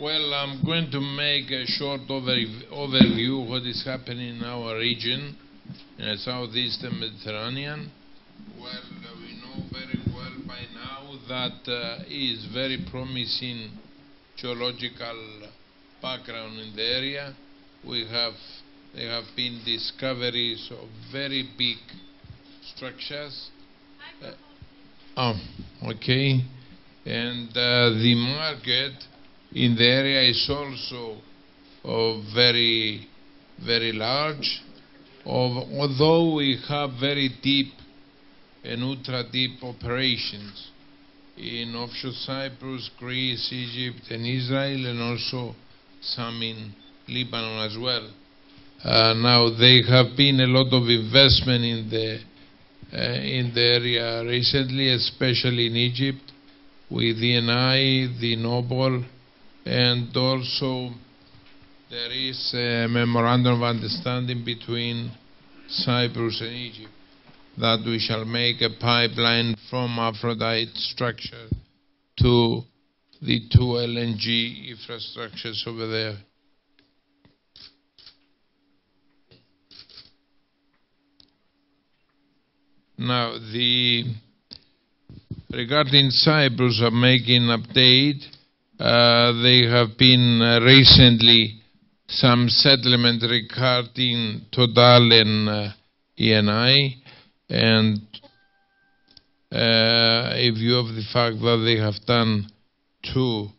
Well, I'm going to make a short overview of what is happening in our region, in the southeastern Mediterranean. Well, we know very well by now that is very promising geological background in the area. There have been discoveries of very big structures. Okay. And the market in the area is also very, very large. Although we have very deep and ultra deep operations in offshore Cyprus, Greece, Egypt, and Israel, and also some in Lebanon as well. Now there have been a lot of investment in the area recently, especially in Egypt, with the ENI, the Noble, and also there is a memorandum of understanding between Cyprus and Egypt that we shall make a pipeline from Aphrodite structure to the two LNG infrastructures over there. Now, regarding Cyprus, I'm making an update. There have been recently some settlement regarding Total and ENI, and a view of the fact that they have done two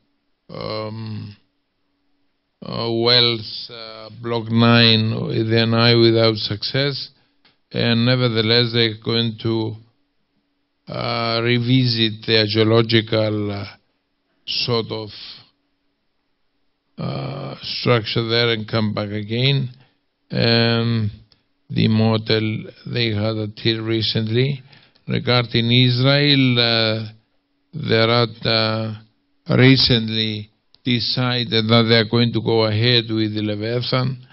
wells, Block 9 with ENI without success, and nevertheless they're going to revisit their geological sort of structure there and come back again. The model they had until recently. Regarding Israel, they had recently decided that they are going to go ahead with the Leviathan,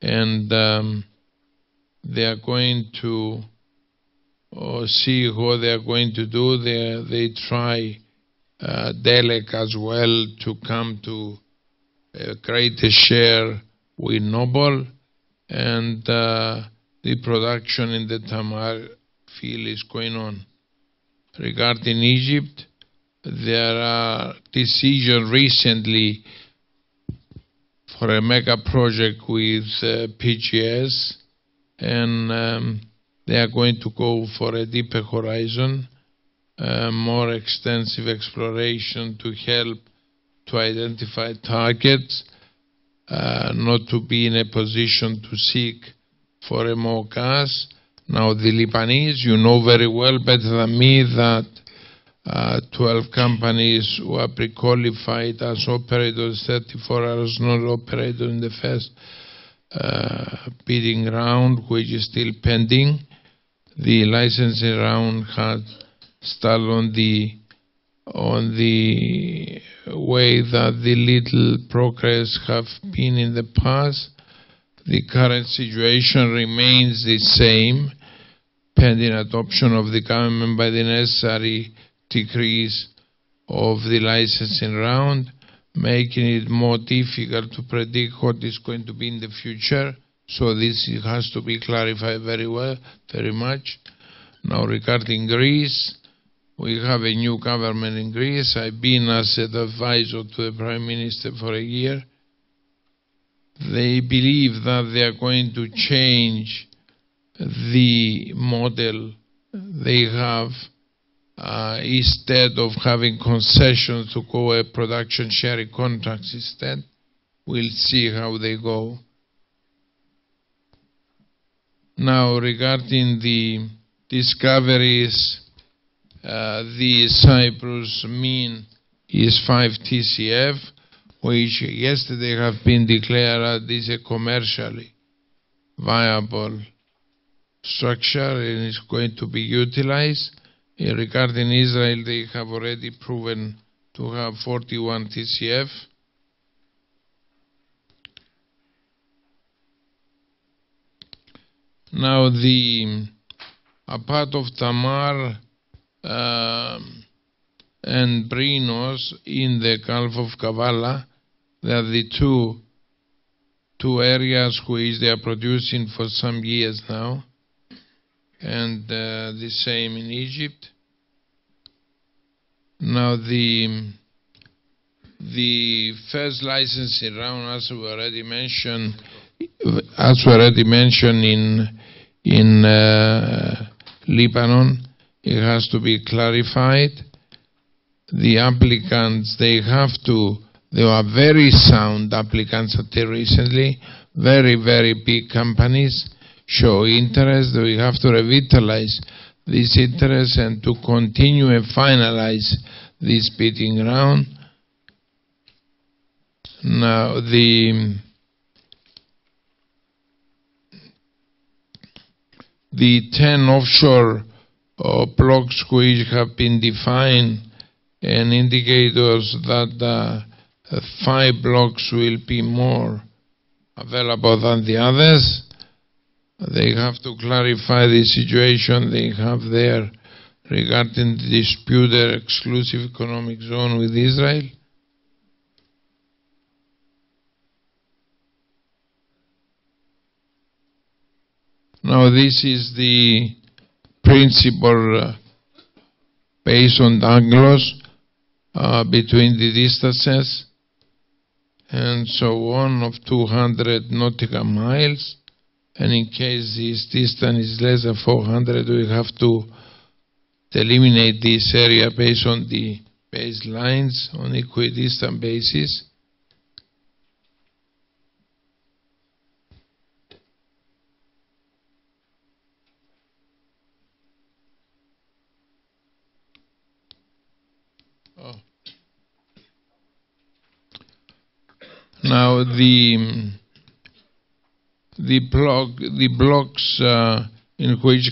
and they are going to see what they are going to do. They try Delek as well to come to a greater share with Noble, and the production in the Tamar field is going on. Regarding Egypt, there are decisions recently for a mega project with PGS, and they are going to go for a deeper horizon, more extensive exploration to help to identify targets, not to be in a position to seek for a more gas. Now the Lebanese, you know very well, better than me, that 12 companies who are pre-qualified as operators, 34 hours not operated in the first bidding round, which is still pending. The licensing round had started on the way that the little progress have been in the past. The current situation remains the same, pending adoption of the government by the necessary decrees of the licensing round, making it more difficult to predict what is going to be in the future. So this has to be clarified very well, very much. Now regarding Greece, we have a new government in Greece. I've been as an advisor to the Prime Minister for a year. They believe that they are going to change the model they have. Instead of having concessions to go a production sharing contracts instead. We'll see how they go. Now regarding the discoveries, the Cyprus mean is 5 TCF, which yesterday have been declared as a commercially viable structure and is going to be utilized. Regarding Israel, they have already proven to have 41 TCF. Now a part of Tamar and Brinos in the Gulf of Kavala They are the two areas which they are producing for some years now, and the same in Egypt. Now the first licensing round, as we already mentioned in Lebanon, it has to be clarified. The applicants, they were very sound applicants until recently, very, very big companies show interest. We have to revitalize this interest and to continue and finalize this bidding round. Now the 10 offshore blocks which have been defined and indicators that 5 blocks will be more available than the others. They have to clarify the situation they have there regarding the disputed exclusive economic zone with Israel. Now this is the principle based on angles between the distances and so on of 200 nautical miles, and in case this distance is less than 400, we have to eliminate this area based on the baselines on equidistant basis. Now the blocks in which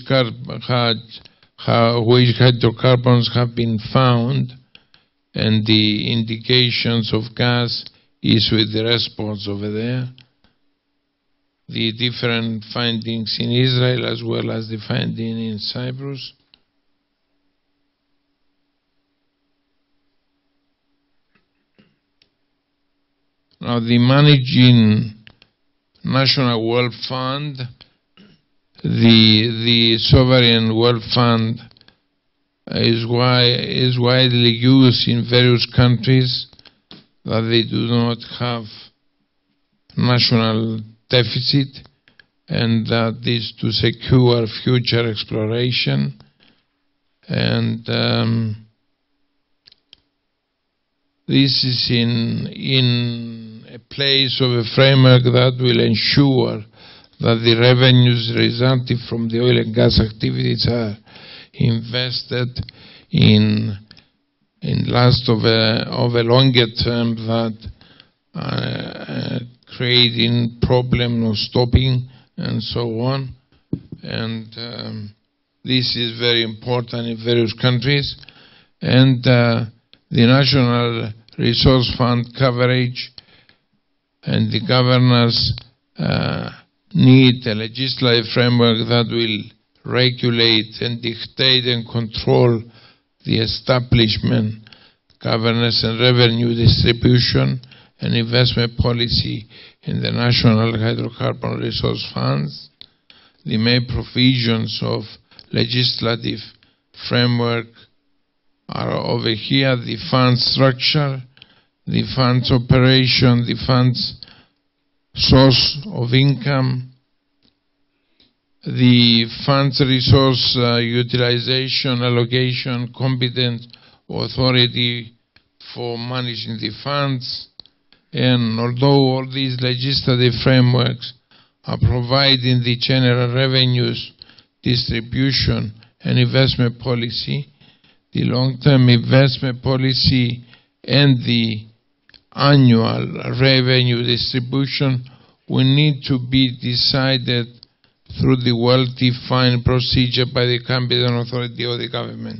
hydrocarbons have been found and the indications of gas is with the response over there. The different findings in Israel as well as the finding in Cyprus. Now the managing National Wealth Fund, the sovereign wealth fund is widely used in various countries that they do not have national deficit, and that is to secure future exploration. And this is in a place of a framework that will ensure that the revenues resulting from the oil and gas activities are invested in last of a longer term that creating problem or stopping and so on. And this is very important in various countries. And the National Resource Fund coverage and the governors need a legislative framework that will regulate and dictate and control the establishment, governance and revenue distribution and investment policy in the National Hydrocarbon Resource Funds. The main provisions of legislative framework are over here: the fund structure, the fund's operation, the fund's source of income, the fund's resource utilization, allocation, competent authority for managing the funds. And although all these legislative frameworks are providing the general revenues, distribution and investment policy, the long-term investment policy and the annual revenue distribution will need to be decided through the well-defined procedure by the competent authority of the government.